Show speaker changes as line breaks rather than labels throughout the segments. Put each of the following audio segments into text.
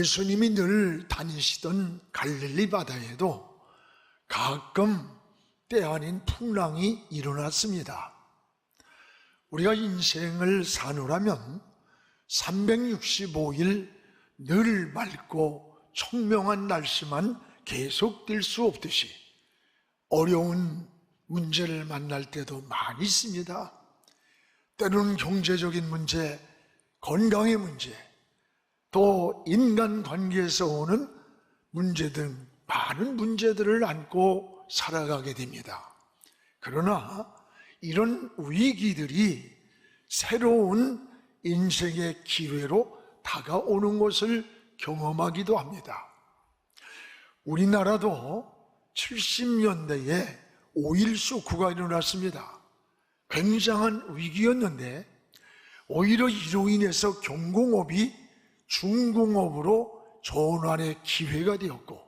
예수님이 늘 다니시던 갈릴리 바다에도 가끔 때 아닌 풍랑이 일어났습니다. 우리가 인생을 사노라면 365일 늘 맑고 청명한 날씨만 계속될 수 없듯이 어려운 문제를 만날 때도 많이 있습니다. 때로는 경제적인 문제, 건강의 문제, 또 인간관계에서 오는 문제 등 많은 문제들을 안고 살아가게 됩니다. 그러나 이런 위기들이 새로운 인생의 기회로 다가오는 것을 경험하기도 합니다. 우리나라도 70년대에 오일 쇼크가 일어났습니다. 굉장한 위기였는데 오히려 이로 인해서 경공업이 중공업으로 전환의 기회가 되었고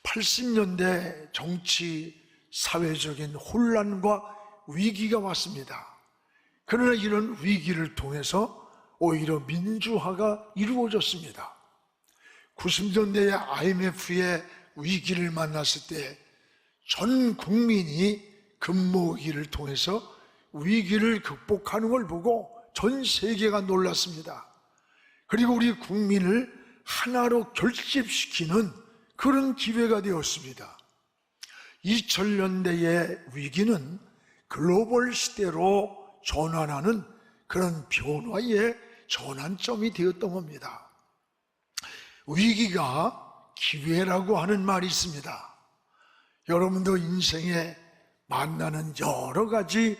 80년대 정치, 사회적인 혼란과 위기가 왔습니다. 그러나 이런 위기를 통해서 오히려 민주화가 이루어졌습니다. 90년대의 IMF의 위기를 만났을 때 전 국민이 금모으기를 통해서 위기를 극복하는 걸 보고 전 세계가 놀랐습니다. 그리고 우리 국민을 하나로 결집시키는 그런 기회가 되었습니다. 2000년대의 위기는 글로벌 시대로 전환하는 그런 변화의 전환점이 되었던 겁니다. 위기가 기회라고 하는 말이 있습니다. 여러분도 인생에 만나는 여러 가지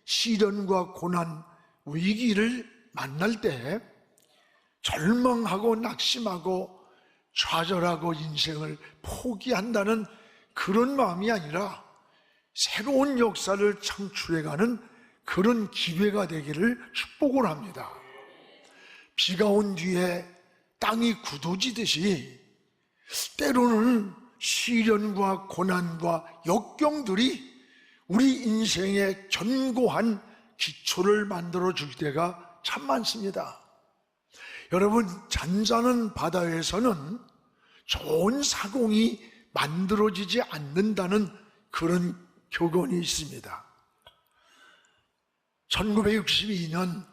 시련과 고난, 위기를 만날 때 절망하고 낙심하고 좌절하고 인생을 포기한다는 그런 마음이 아니라 새로운 역사를 창출해가는 그런 기회가 되기를 축복을 합니다. 비가 온 뒤에 땅이 굳어지듯이 때로는 시련과 고난과 역경들이 우리 인생의 견고한 기초를 만들어줄 때가 참 많습니다. 여러분, 잔잔한 바다에서는 좋은 사공이 만들어지지 않는다는 그런 교훈이 있습니다. 1962년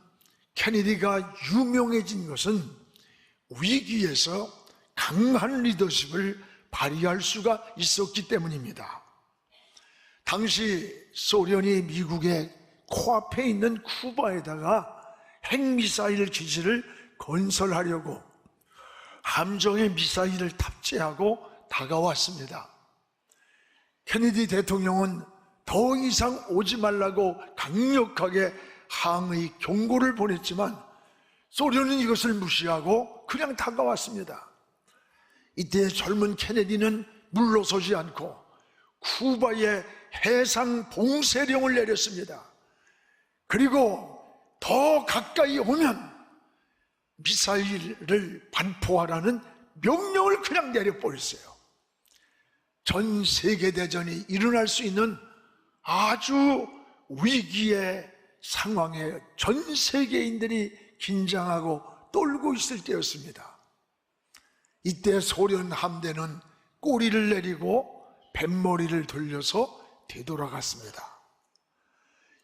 케네디가 유명해진 것은 위기에서 강한 리더십을 발휘할 수가 있었기 때문입니다. 당시 소련이 미국의 코앞에 있는 쿠바에다가 핵미사일 기지를 건설하려고 함정에 미사일을 탑재하고 다가왔습니다. 케네디 대통령은 더 이상 오지 말라고 강력하게 항의 경고를 보냈지만 소련은 이것을 무시하고 그냥 다가왔습니다. 이때 젊은 케네디는 물러서지 않고 쿠바에 해상 봉쇄령을 내렸습니다. 그리고 더 가까이 오면 미사일을 반포하라는 명령을 그냥 내려버렸어요. 전 세계대전이 일어날 수 있는 아주 위기의 상황에 전 세계인들이 긴장하고 떨고 있을 때였습니다. 이때 소련 함대는 꼬리를 내리고 뱃머리를 돌려서 되돌아갔습니다.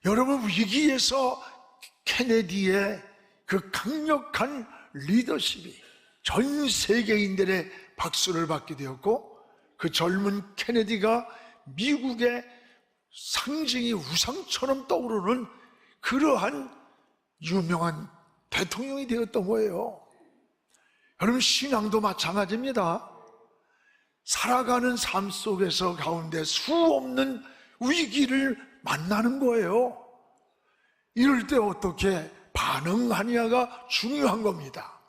여러분, 위기에서 케네디의 그 강력한 리더십이 전 세계인들의 박수를 받게 되었고 그 젊은 케네디가 미국의 상징이 우상처럼 떠오르는 그러한 유명한 대통령이 되었던 거예요. 여러분, 신앙도 마찬가지입니다. 살아가는 삶 속에서 가운데 수없는 위기를 만나는 거예요. 이럴 때 어떻게 반응하느냐가 중요한 겁니다.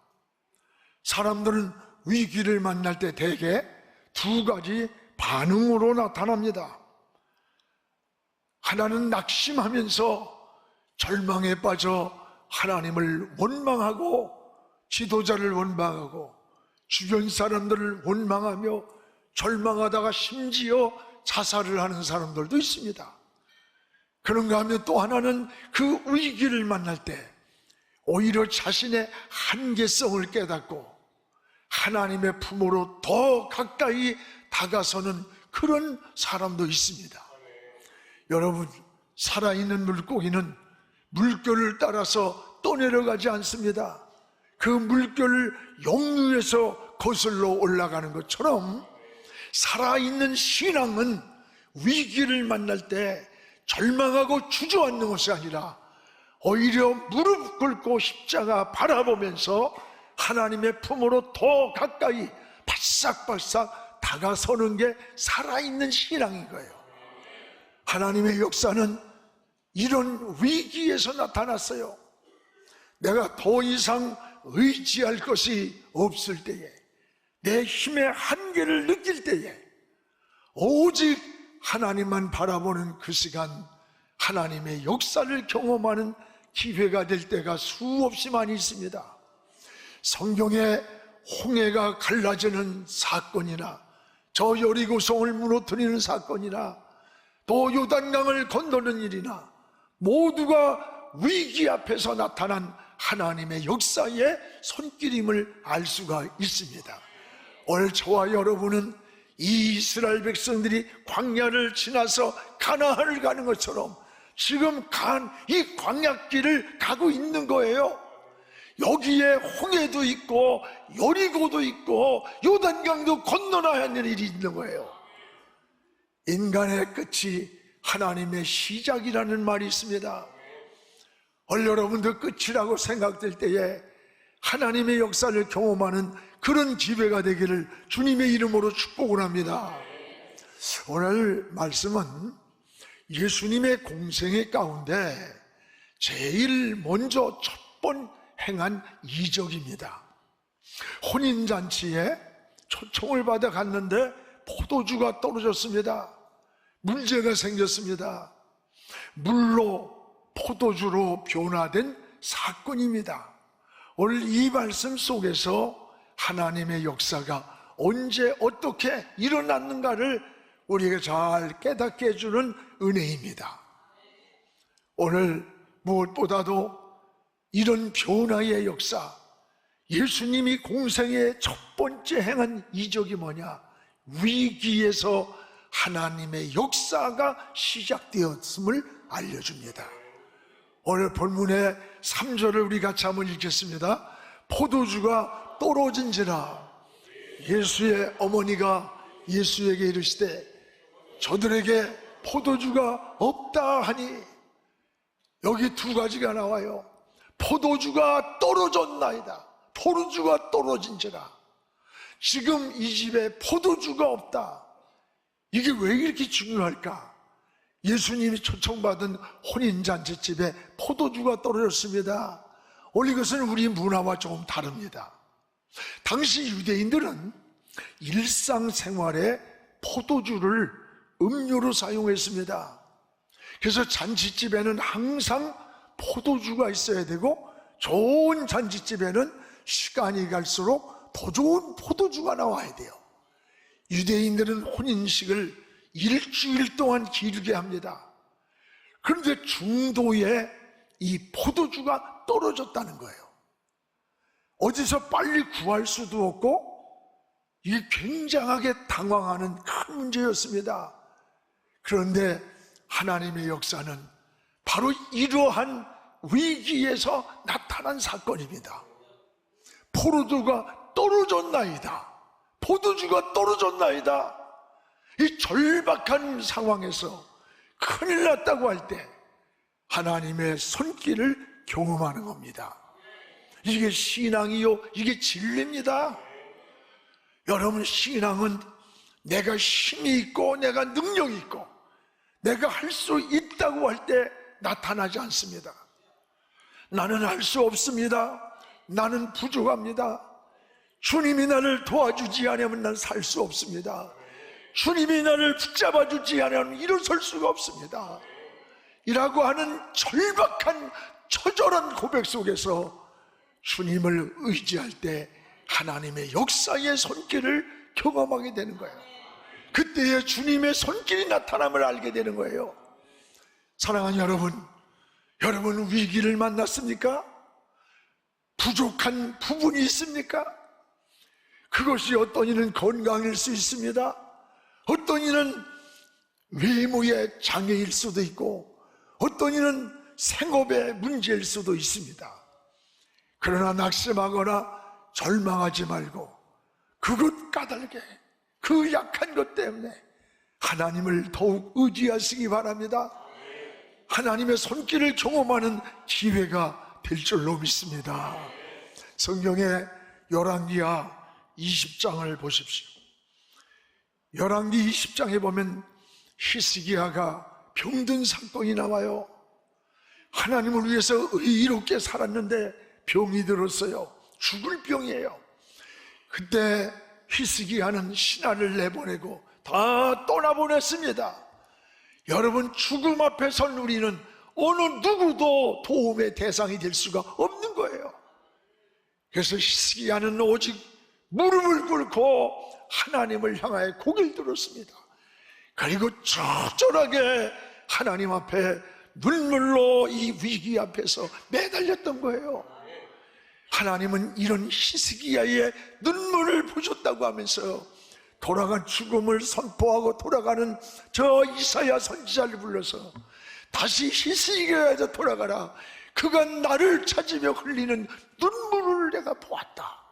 사람들은 위기를 만날 때 대개 두 가지 반응으로 나타납니다. 하나는 낙심하면서 절망에 빠져 하나님을 원망하고 지도자를 원망하고 주변 사람들을 원망하며 절망하다가 심지어 자살을 하는 사람들도 있습니다. 그런가 하면 또 하나는 그 위기를 만날 때 오히려 자신의 한계성을 깨닫고 하나님의 품으로 더 가까이 다가서는 그런 사람도 있습니다. 여러분, 살아있는 물고기는 물결을 따라서 떠내려가지 않습니다. 그 물결을 역류해서 거슬러 올라가는 것처럼 살아있는 신앙은 위기를 만날 때 절망하고 주저앉는 것이 아니라 오히려 무릎 꿇고 십자가 바라보면서 하나님의 품으로 더 가까이 바싹바싹 다가서는 게 살아있는 신앙인 거예요. 하나님의 역사는 이런 위기에서 나타났어요. 내가 더 이상 의지할 것이 없을 때에, 내 힘의 한계를 느낄 때에 오직 하나님만 바라보는 그 시간, 하나님의 역사를 경험하는 기회가 될 때가 수없이 많이 있습니다. 성경에 홍해가 갈라지는 사건이나 저 여리고성을 무너뜨리는 사건이나 또 요단강을 건너는 일이나 모두가 위기 앞에서 나타난 하나님의 역사의 손길임을 알 수가 있습니다. 오늘 저와 여러분은 이 이스라엘 백성들이 광야를 지나서 가나안을 가는 것처럼 지금 이 광야길을 가고 있는 거예요. 여기에 홍해도 있고 여리고도 있고 요단강도 건너야 하는 일이 있는 거예요. 인간의 끝이 하나님의 시작이라는 말이 있습니다. 오늘 여러분도 끝이라고 생각될 때에 하나님의 역사를 경험하는 그런 기회가 되기를 주님의 이름으로 축복을 합니다. 오늘 말씀은 예수님의 공생애 가운데 제일 먼저 첫 번 행한 이적입니다. 혼인잔치에 초청을 받아 갔는데 포도주가 떨어졌습니다. 문제가 생겼습니다. 물로 포도주로 변화된 사건입니다. 오늘 이 말씀 속에서 하나님의 역사가 언제 어떻게 일어났는가를 우리에게 잘 깨닫게 해주는 은혜입니다. 오늘 무엇보다도 이런 변화의 역사, 예수님이 공생의 첫 번째 행한 이적이 뭐냐? 위기에서 하나님의 역사가 시작되었음을 알려줍니다. 오늘 본문의 3절을 우리 같이 한번 읽겠습니다. 포도주가 떨어진지라 예수의 어머니가 예수에게 이르시되 저들에게 포도주가 없다 하니, 여기 두 가지가 나와요. 포도주가 떨어졌나이다, 포도주가 떨어진지라. 지금 이 집에 포도주가 없다. 이게 왜 이렇게 중요할까? 예수님이 초청받은 혼인잔치집에 포도주가 떨어졌습니다. 오늘 이것은 우리 문화와 조금 다릅니다. 당시 유대인들은 일상생활에 포도주를 음료로 사용했습니다. 그래서 잔치집에는 항상 포도주가 있어야 되고, 좋은 잔치집에는 시간이 갈수록 더 좋은 포도주가 나와야 돼요. 유대인들은 혼인식을 일주일 동안 기르게 합니다. 그런데 중도에 이 포도주가 떨어졌다는 거예요. 어디서 빨리 구할 수도 없고, 이게 굉장하게 당황하는 큰 문제였습니다. 그런데 하나님의 역사는 바로 이러한 위기에서 나타난 사건입니다. 포도주가 떨어졌나이다, 포도주가 떨어졌나이다. 이 절박한 상황에서 큰일 났다고 할 때 하나님의 손길을 경험하는 겁니다. 이게 신앙이요, 이게 진리입니다. 여러분, 신앙은 내가 힘이 있고 내가 능력이 있고 내가 할 수 있다고 할 때 나타나지 않습니다. 나는 할 수 없습니다, 나는 부족합니다, 주님이 나를 도와주지 않으면 난 살 수 없습니다, 주님이 나를 붙잡아주지 않으면 일어설 수가 없습니다 이라고 하는 절박한 처절한 고백 속에서 주님을 의지할 때 하나님의 역사의 손길을 경험하게 되는 거예요. 그때에 주님의 손길이 나타남을 알게 되는 거예요. 사랑하는 여러분, 여러분 위기를 만났습니까? 부족한 부분이 있습니까? 그것이 어떤 이는 건강일 수 있습니다. 어떤 이는 외모의 장애일 수도 있고, 어떤 이는 생업의 문제일 수도 있습니다. 그러나 낙심하거나 절망하지 말고 그것 까닭에, 그 약한 것 때문에 하나님을 더욱 의지하시기 바랍니다. 하나님의 손길을 경험하는 기회가 될 줄로 믿습니다. 성경의 열왕기하 20장을 보십시오. 열왕기 20장에 보면 히스기야가 병든 사건이 나와요. 하나님을 위해서 의롭게 살았는데 병이 들었어요. 죽을 병이에요. 그때 히스기야는 신하를 내보내고 다 떠나보냈습니다. 여러분, 죽음 앞에 선 우리는 어느 누구도 도움의 대상이 될 수가 없는 거예요. 그래서 히스기야는 오직 무릎을 꿇고 하나님을 향하여 고개를 들었습니다. 그리고 적절하게 하나님 앞에 눈물로 이 위기 앞에서 매달렸던 거예요. 하나님은 이런 히스기야의 눈물을 보셨다고 하면서 돌아간 죽음을 선포하고 돌아가는 저 이사야 선지자를 불러서 다시 히스기야에서 돌아가라. 그가 나를 찾으며 흘리는 눈물을 내가 보았다.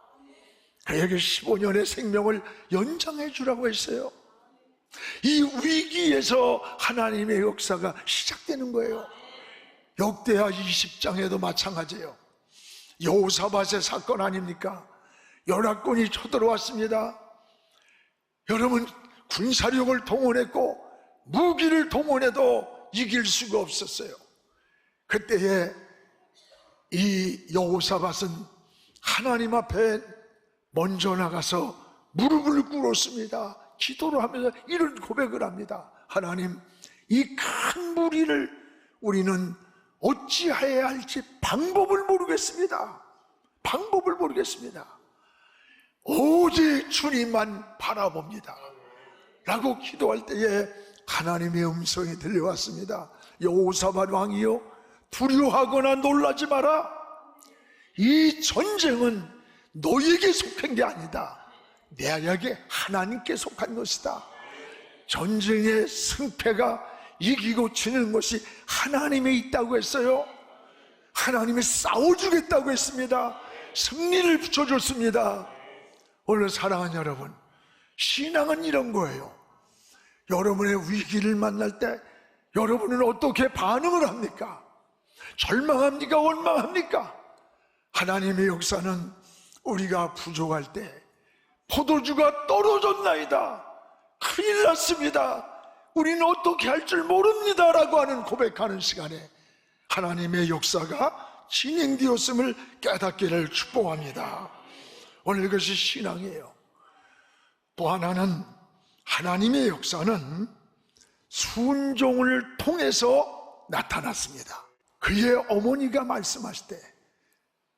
그에게 15년의 생명을 연장해 주라고 했어요. 이 위기에서 하나님의 역사가 시작되는 거예요. 역대하 20장에도 마찬가지예요. 여호사밧의 사건 아닙니까? 연합군이 쳐들어왔습니다. 여러분, 군사력을 동원했고 무기를 동원해도 이길 수가 없었어요. 그때에 이 여호사밧은 하나님 앞에 먼저 나가서 무릎을 꿇었습니다. 기도를 하면서 이런 고백을 합니다. 하나님, 이 큰 무리를 우리는 어찌해야 할지 방법을 모르겠습니다. 방법을 모르겠습니다. 오직 주님만 바라봅니다 라고 기도할 때에 하나님의 음성이 들려왔습니다. 여호사밧 왕이여, 두려워하거나 놀라지 마라. 이 전쟁은 너에게 속한 게 아니다. 내게 하나님께 속한 것이다. 전쟁의 승패가 이기고 지는 것이 하나님에 있다고 했어요. 하나님이 싸워주겠다고 했습니다. 승리를 붙여줬습니다. 오늘 사랑하는 여러분, 신앙은 이런 거예요. 여러분의 위기를 만날 때 여러분은 어떻게 반응을 합니까? 절망합니까? 원망합니까? 하나님의 역사는 우리가 부족할 때 포도주가 떨어졌나이다, 큰일 났습니다, 우리는 어떻게 할 줄 모릅니다 라고 하는 고백하는 시간에 하나님의 역사가 진행되었음을 깨닫기를 축복합니다. 오늘 이것이 신앙이에요. 또 하나는, 하나님의 역사는 순종을 통해서 나타났습니다. 그의 어머니가 말씀하실 때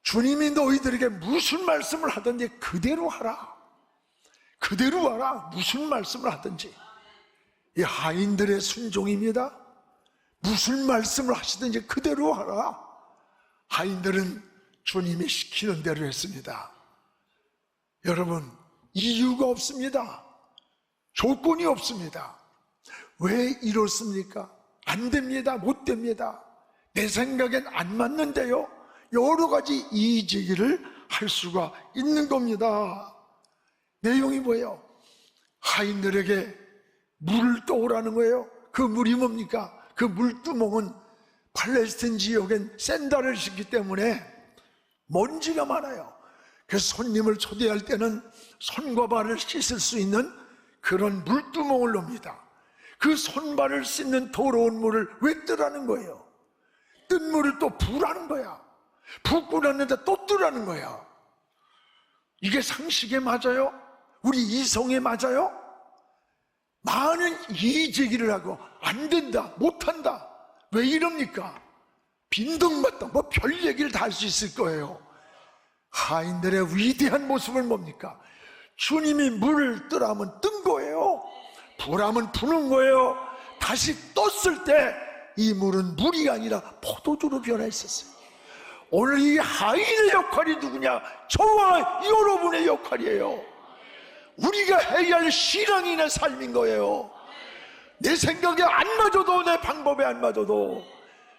주님이 너희들에게 무슨 말씀을 하든지 그대로 하라, 그대로 하라. 무슨 말씀을 하든지. 이 하인들의 순종입니다. 무슨 말씀을 하시든지 그대로 하라. 하인들은 주님이 시키는 대로 했습니다. 여러분, 이유가 없습니다. 조건이 없습니다. 왜 이렇습니까? 안 됩니다. 못 됩니다. 내 생각엔 안 맞는데요. 여러 가지 이의제기를 할 수가 있는 겁니다. 내용이 뭐예요? 하인들에게 물을 떠오라는 거예요. 그 물이 뭡니까? 그 물두멍은 팔레스틴 지역엔 샌달을 싣기 때문에 먼지가 많아요. 그래서 손님을 초대할 때는 손과 발을 씻을 수 있는 그런 물두멍을 놓습니다. 그 손발을 씻는 더러운 물을 왜 뜨라는 거예요? 뜬 물을 또 부라는 거야. 붓고 났는데 또 뜨라는 거야. 이게 상식에 맞아요? 우리 이성에 맞아요? 많은 이의제기를 하고 안 된다, 못한다, 왜 이럽니까? 빈둥맞다, 뭐 별 얘기를 다 할 수 있을 거예요. 하인들의 위대한 모습은 뭡니까? 주님이 물을 뜨라면 뜬 거예요. 부라면 부는 거예요. 다시 떴을 때 이 물은 물이 아니라 포도주로 변화했었어요. 오늘 이 하인의 역할이 누구냐? 저와 여러분의 역할이에요. 우리가 해야 할 신앙인의 삶인 거예요. 내 생각에 안 맞아도, 내 방법에 안 맞아도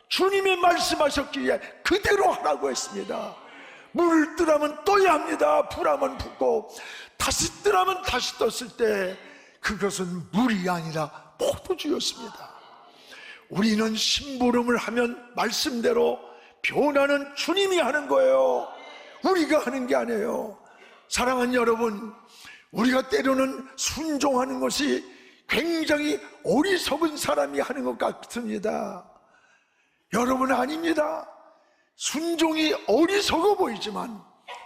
주님이 말씀하셨기에 그대로 하라고 했습니다. 물을 뜨라면 떠야 합니다. 불하면 붓고 다시 뜨라면 다시 떴을 때 그것은 물이 아니라 포도주였습니다. 우리는 심부름을 하면 말씀대로 변화는 주님이 하는 거예요. 우리가 하는 게 아니에요. 사랑하는 여러분, 우리가 때로는 순종하는 것이 굉장히 어리석은 사람이 하는 것 같습니다. 여러분, 아닙니다. 순종이 어리석어 보이지만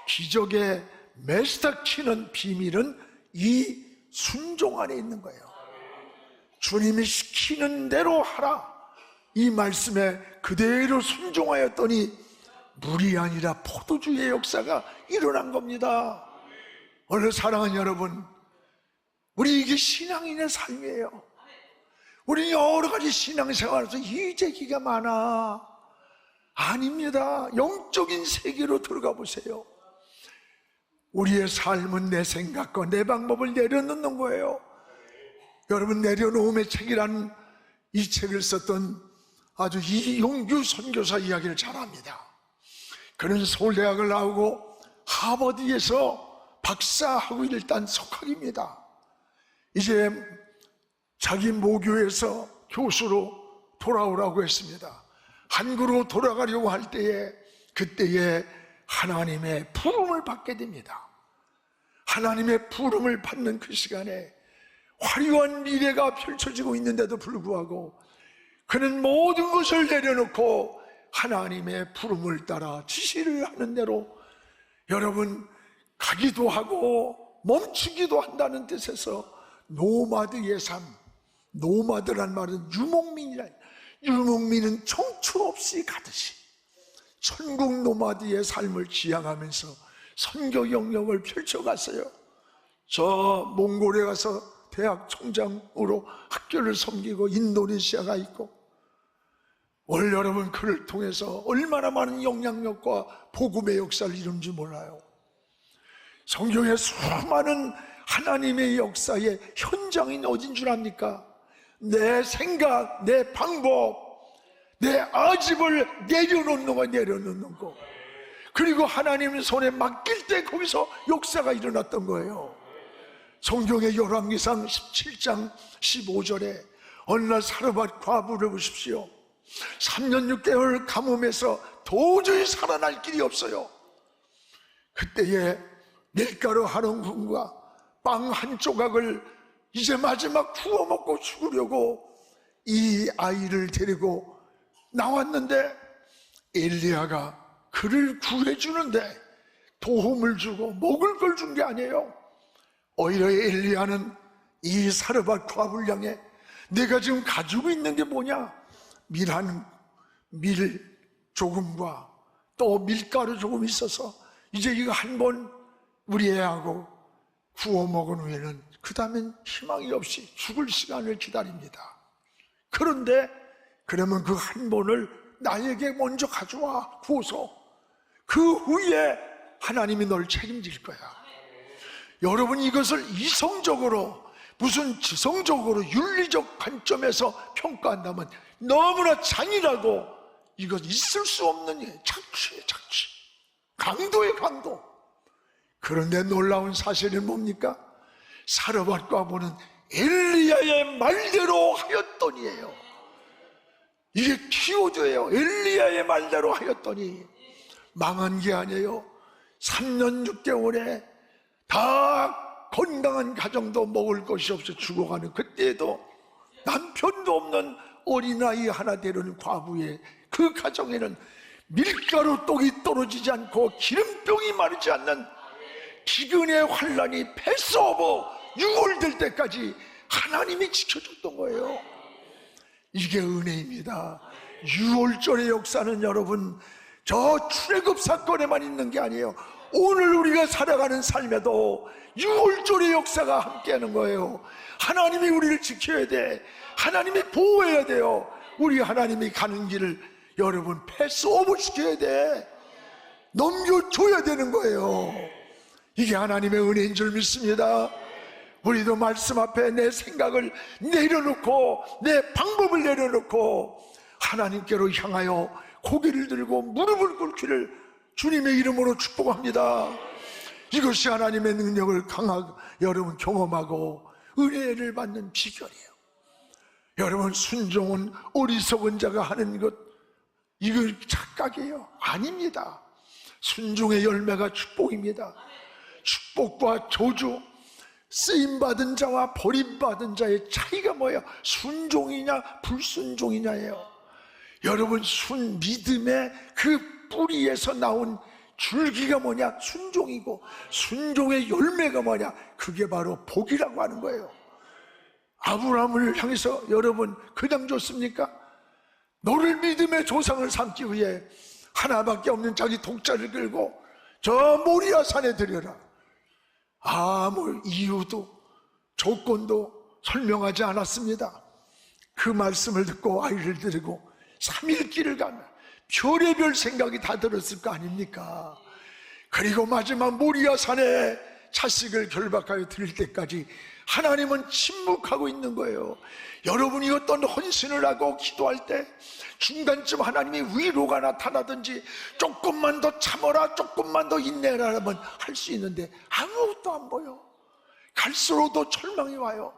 기적의 매스터키는 비밀은 이 순종 안에 있는 거예요. 주님이 시키는 대로 하라, 이 말씀에 그대로 순종하였더니 물이 아니라 포도주의 역사가 일어난 겁니다. 오늘 사랑하는 여러분, 우리 이게 신앙인의 삶이에요. 우리 여러 가지 신앙생활에서 이재기가 많아. 아닙니다. 영적인 세계로 들어가 보세요. 우리의 삶은 내 생각과 내 방법을 내려놓는 거예요. 여러분, 내려놓음의 책이라는 이 책을 썼던 아주 이용규 선교사 이야기를 잘 압니다. 그는 서울대학을 나오고 하버드에서 박사하고 일단 석학입니다. 이제 자기 모교에서 교수로 돌아오라고 했습니다. 한국으로 돌아가려고 할 때에 그때에 하나님의 부름을 받게 됩니다. 하나님의 부름을 받는 그 시간에 화려한 미래가 펼쳐지고 있는데도 불구하고 그는 모든 것을 내려놓고 하나님의 부름을 따라 지시를 하는 대로, 여러분, 가기도 하고 멈추기도 한다는 뜻에서 노마드의 삶, 노마드란 말은 유목민이라, 유목민은 청춘 없이 가듯이 천국 노마드의 삶을 지향하면서 선교 영역을 펼쳐갔어요. 저 몽골에 가서 대학 총장으로 학교를 섬기고 인도네시아가 있고, 오늘 여러분 그를 통해서 얼마나 많은 영향력과 복음의 역사를 이룬지 몰라요. 성경의 수많은 하나님의 역사의 현장인 어딘 줄 압니까? 내 생각, 내 방법, 내 아집을 내려놓는 거, 그리고 하나님 손에 맡길 때 거기서 역사가 일어났던 거예요. 성경의 열왕기상 17장 15절에 어느 날 사르밧 과부를 보십시오. 3년 6개월 가뭄에서 도저히 살아날 길이 없어요. 그때에 밀가루 한 움큼과 빵 한 조각을 이제 마지막 구워 먹고 죽으려고 이 아이를 데리고 나왔는데 엘리야가 그를 구해주는데 도움을 주고 먹을 걸 준 게 아니에요. 오히려 엘리야는 이 사르밧 과부를 향해 내가 지금 가지고 있는 게 뭐냐? 밀 조금과 또 밀가루 조금 있어서 이제 이거 한 번 우리 애하고 구워 먹은 후에는 그 다음엔 희망이 없이 죽을 시간을 기다립니다. 그런데 그러면 그 한 번을 나에게 먼저 가져와 구워서 그 후에 하나님이 널 책임질 거야. 여러분, 이것을 이성적으로, 무슨 지성적으로 윤리적 관점에서 평가한다면 너무나 잔인하고 이건 있을 수 없는 일, 착취, 강도의 강도. 그런데 놀라운 사실은 뭡니까? 사르밧 과부는 엘리야의 말대로 하였더니예요. 이게 키워드예요. 엘리야의 말대로 하였더니 망한 게 아니에요. 3년 6개월에 다 건강한 가정도 먹을 것이 없어 죽어가는 그때에도 남편도 없는 어린아이 하나 데려온 과부의 그 가정에는 밀가루 떡이 떨어지지 않고 기름병이 마르지 않는 기근의 환란이 패스오버 6월 될 때까지 하나님이 지켜줬던 거예요. 이게 은혜입니다. 6월절의 역사는 여러분 저 출애굽 사건에만 있는 게 아니에요. 오늘 우리가 살아가는 삶에도 6월절의 역사가 함께하는 거예요. 하나님이 우리를 지켜야 돼. 하나님이 보호해야 돼요. 우리 하나님이 가는 길을 여러분 패스오버 시켜야 돼. 넘겨줘야 되는 거예요. 이게 하나님의 은혜인 줄 믿습니다. 우리도 말씀 앞에 내 생각을 내려놓고 내 방법을 내려놓고 하나님께로 향하여 고개를 들고 무릎을 꿇기를 주님의 이름으로 축복합니다. 이것이 하나님의 능력을 강하게 여러분 경험하고 은혜를 받는 비결이에요. 여러분, 순종은 어리석은 자가 하는 것, 이거 착각이에요. 아닙니다. 순종의 열매가 축복입니다. 축복과 저주, 쓰임받은 자와 버림받은 자의 차이가 뭐예요? 순종이냐 불순종이냐예요. 여러분, 믿음의 그 뿌리에서 나온 줄기가 뭐냐? 순종이고, 순종의 열매가 뭐냐? 그게 바로 복이라고 하는 거예요. 아브라함을 향해서 여러분 그냥 줬습니까? 너를 믿음의 조상을 삼기 위해 하나밖에 없는 자기 독자를 끌고 저 모리아 산에 들여라. 아무 이유도 조건도 설명하지 않았습니다. 그 말씀을 듣고 아이를 데리고 3일 길을 가면 별의별 생각이 다 들었을 거 아닙니까? 그리고 마지막 모리아 산에 자식을 결박하여 드릴 때까지 하나님은 침묵하고 있는 거예요. 여러분이 어떤 헌신을 하고 기도할 때 중간쯤 하나님이 위로가 나타나든지 조금만 더 참아라, 조금만 더 인내라 하면 할 수 있는데 아무것도 안 보여. 갈수록 더 절망이 와요.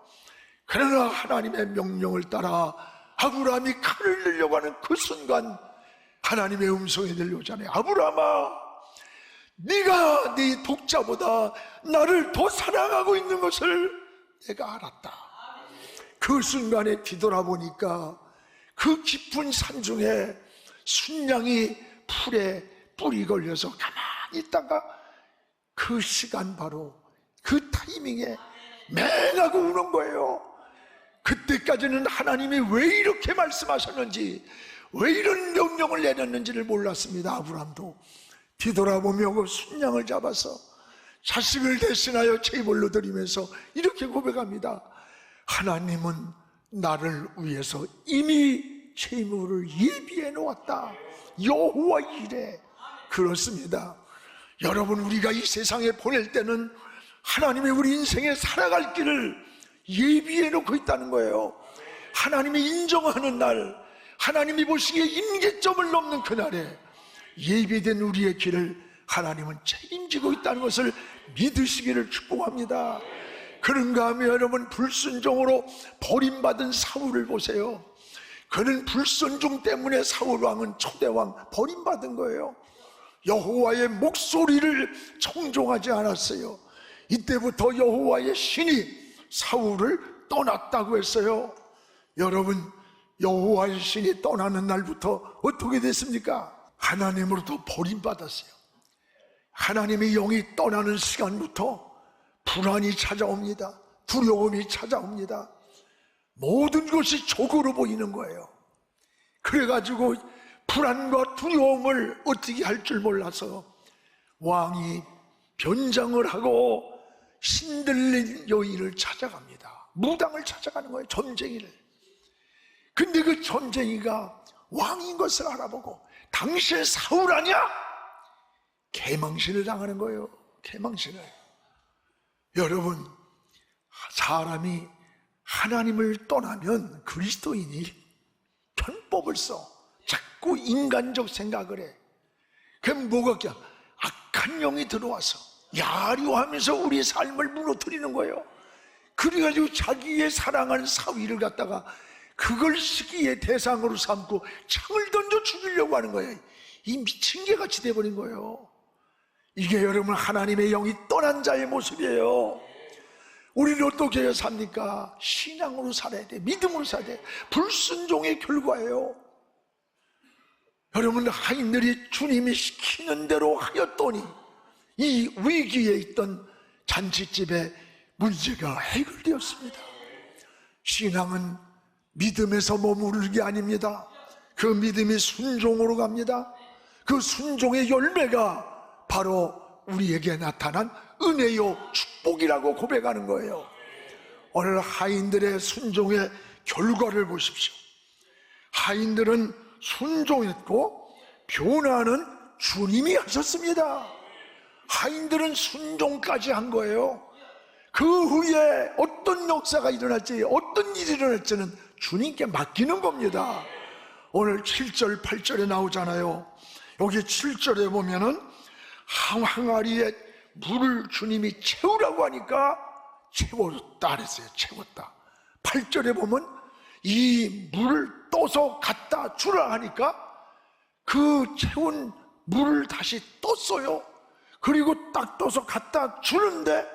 그러나 하나님의 명령을 따라 아브라함이 칼을 들려고 하는 그 순간 하나님의 음성이 들려오잖아요. 아브라함아, 네가 네 독자보다 나를 더 사랑하고 있는 것을 내가 알았다. 그 순간에 뒤돌아보니까 그 깊은 산중에 순양이 풀에 뿔이 걸려서 가만히 있다가 그 시간 바로 그 타이밍에 맹하고 우는 거예요. 그때까지는 하나님이 왜 이렇게 말씀하셨는지, 왜 이런 명령을 내렸는지를 몰랐습니다. 아브라함도 뒤돌아보며 그 순양을 잡아서 자식을 대신하여 제물로 드리면서 이렇게 고백합니다. 하나님은 나를 위해서 이미 제물을 예비해 놓았다. 여호와 이래. 그렇습니다. 여러분, 우리가 이 세상에 보낼 때는 하나님이 우리 인생에 살아갈 길을 예비해 놓고 있다는 거예요. 하나님이 인정하는 날, 하나님이 보시기에 임계점을 넘는 그날에 예비된 우리의 길을 하나님은 책임지고 있다는 것을 믿으시기를 축복합니다. 그런가 하면 여러분, 불순종으로 버림받은 사울을 보세요. 그는 불순종 때문에 사울 왕은 초대왕 버림받은 거예요. 여호와의 목소리를 청종하지 않았어요. 이때부터 여호와의 신이 사울을 떠났다고 했어요. 여러분, 여호와의 신이 떠나는 날부터 어떻게 됐습니까? 하나님으로부터 버림받았어요. 하나님의 영이 떠나는 시간부터 불안이 찾아옵니다. 두려움이 찾아옵니다. 모든 것이 적으로 보이는 거예요. 그래가지고 불안과 두려움을 어떻게 할 줄 몰라서 왕이 변장을 하고 신들린 여인을 찾아갑니다. 무당을 찾아가는 거예요. 점쟁이를. 근데 그 점쟁이가 왕인 것을 알아보고 당신 사울 아니야? 개망신을 당하는 거예요. 개망신을. 여러분, 사람이 하나님을 떠나면 그리스도인이 편법을 써. 자꾸 인간적 생각을 해. 그럼 뭐가 껴? 악한 영이 들어와서 야류하면서 우리 삶을 무너뜨리는 거예요. 그래가지고 자기의 사랑하는 사위를 갖다가 그걸 시기의 대상으로 삼고 창을 던져 죽이려고 하는 거예요. 이 미친 개같이 돼버린 거예요. 이게 여러분 하나님의 영이 떠난 자의 모습이에요. 우리는 어떻게 해야 삽니까? 신앙으로 살아야 돼. 믿음으로 살아야 돼. 불순종의 결과예요. 여러분, 하인들이 주님이 시키는 대로 하였더니 이 위기에 있던 잔치집의 문제가 해결되었습니다. 신앙은 믿음에서 머무르는 게 아닙니다. 그 믿음이 순종으로 갑니다. 그 순종의 열매가 바로 우리에게 나타난 은혜요 축복이라고 고백하는 거예요. 오늘 하인들의 순종의 결과를 보십시오. 하인들은 순종했고 변화는 주님이 하셨습니다. 하인들은 순종까지 한 거예요. 그 후에 어떤 역사가 일어날지, 어떤 일이 일어날지는 주님께 맡기는 겁니다. 오늘 7절 8절에 나오잖아요. 여기 7절에 보면은 항아리에 물을 주님이 채우라고 하니까 채웠다 그랬어요. 채웠다. 8절에 보면 이 물을 떠서 갖다 주라 하니까 그 채운 물을 다시 떴어요. 그리고 딱 떠서 갖다 주는데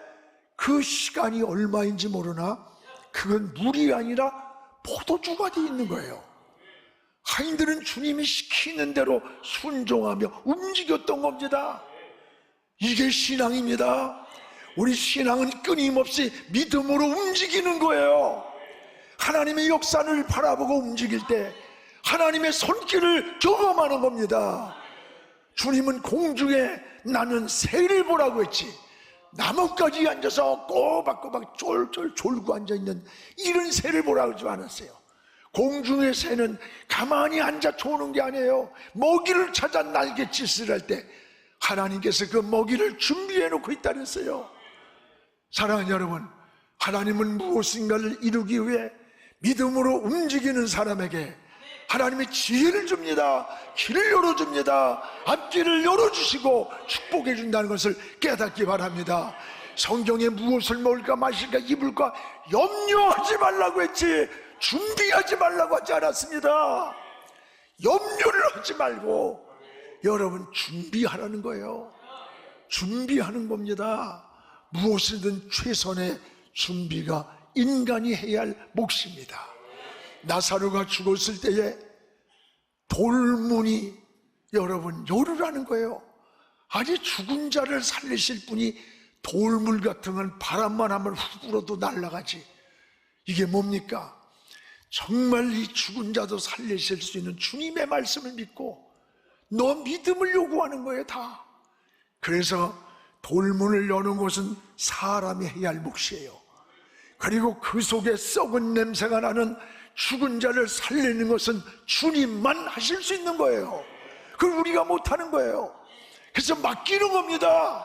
그 시간이 얼마인지 모르나 그건 물이 아니라 포도주가 돼 있는 거예요. 하인들은 주님이 시키는 대로 순종하며 움직였던 겁니다. 이게 신앙입니다. 우리 신앙은 끊임없이 믿음으로 움직이는 거예요. 하나님의 역사를 바라보고 움직일 때 하나님의 손길을 경험하는 겁니다. 주님은 공중에 나는 새를 보라고 했지, 나뭇가지에 앉아서 꼬박꼬박 쫄쫄 졸고 앉아있는 이런 새를 보라고 하지 않았어요. 공중의 새는 가만히 앉아 조는 게 아니에요. 먹이를 찾아 날갯짓을 할 때 하나님께서 그 먹이를 준비해 놓고 있다 그랬어요. 사랑하는 여러분, 하나님은 무엇인가를 이루기 위해 믿음으로 움직이는 사람에게 하나님이 지혜를 줍니다. 길을 열어줍니다. 앞길을 열어주시고 축복해 준다는 것을 깨닫기 바랍니다. 성경에 무엇을 먹을까 마실까 입을까 염려하지 말라고 했지 준비하지 말라고 하지 않았습니다. 염려를 하지 말고 여러분 준비하라는 거예요. 준비하는 겁니다. 무엇이든 최선의 준비가 인간이 해야 할 몫입니다. 나사로가 죽었을 때에 돌문이 여러분 요르라는 거예요. 아니 죽은 자를 살리실 분이 돌물 같은 건 바람만 하면 훅 불어도 날아가지. 이게 뭡니까? 정말 이 죽은 자도 살리실 수 있는 주님의 말씀을 믿고 너 믿음을 요구하는 거예요 다. 그래서 돌문을 여는 것은 사람이 해야 할 몫이에요. 그리고 그 속에 썩은 냄새가 나는 죽은 자를 살리는 것은 주님만 하실 수 있는 거예요. 그걸 우리가 못하는 거예요. 그래서 맡기는 겁니다.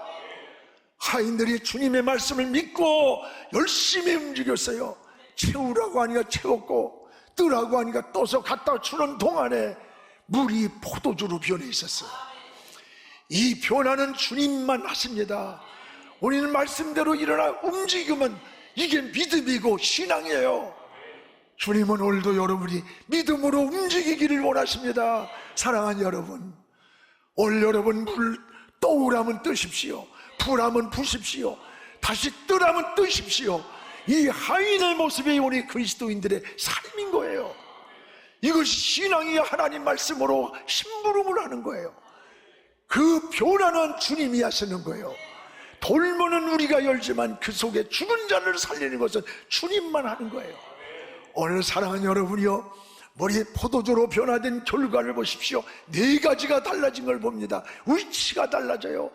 하인들이 주님의 말씀을 믿고 열심히 움직였어요. 채우라고 하니까 채웠고 뜨라고 하니까 떠서 갖다 주는 동안에 물이 포도주로 변해 있었어요. 이 변화는 주님만 하십니다. 우리는 말씀대로 일어나 움직이면 이게 믿음이고 신앙이에요. 주님은 오늘도 여러분이 믿음으로 움직이기를 원하십니다. 사랑하는 여러분, 오늘 여러분 물 떠오라면 뜨십시오. 불하면 부십시오. 다시 뜨라면 뜨십시오. 이 하인의 모습이 우리 그리스도인들의 삶인 거예요. 이것이 신앙이 하나님 말씀으로 심부름을 하는 거예요. 그 변화는 주님이 하시는 거예요. 돌문은 우리가 열지만 그 속에 죽은 자를 살리는 것은 주님만 하는 거예요. 오늘 사랑하는 여러분이요, 머리에 포도주로 변화된 결과를 보십시오. 4가지가 달라진 걸 봅니다. 위치가 달라져요.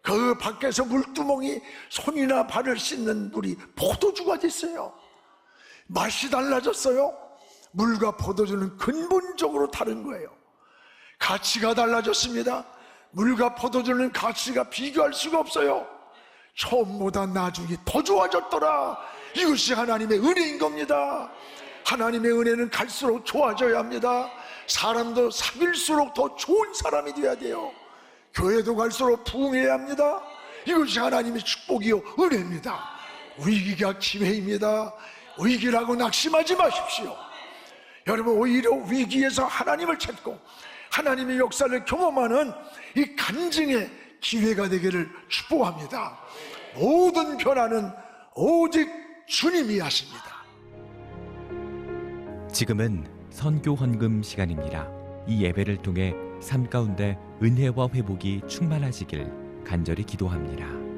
그 밖에서 물두멍이 손이나 발을 씻는 물이 포도주가 됐어요. 맛이 달라졌어요. 물과 포도주는 근본적으로 다른 거예요. 가치가 달라졌습니다. 물과 포도주는 가치가 비교할 수가 없어요. 처음보다 나중에 더 좋아졌더라. 이것이 하나님의 은혜인 겁니다. 하나님의 은혜는 갈수록 좋아져야 합니다. 사람도 사귈수록 더 좋은 사람이 되어야 돼요. 교회도 갈수록 부흥해야 합니다. 이것이 하나님의 축복이요 은혜입니다. 위기가 기회입니다. 위기라고 낙심하지 마십시오. 여러분, 오히려 위기에서 하나님을 찾고 하나님의 역사를 경험하는 이 간증의 기회가 되기를 축복합니다. 모든 변화는 오직 주님이 하십니다.
지금은 선교 헌금 시간입니다. 이 예배를 통해 삶 가운데 은혜와 회복이 충만하시길 간절히 기도합니다.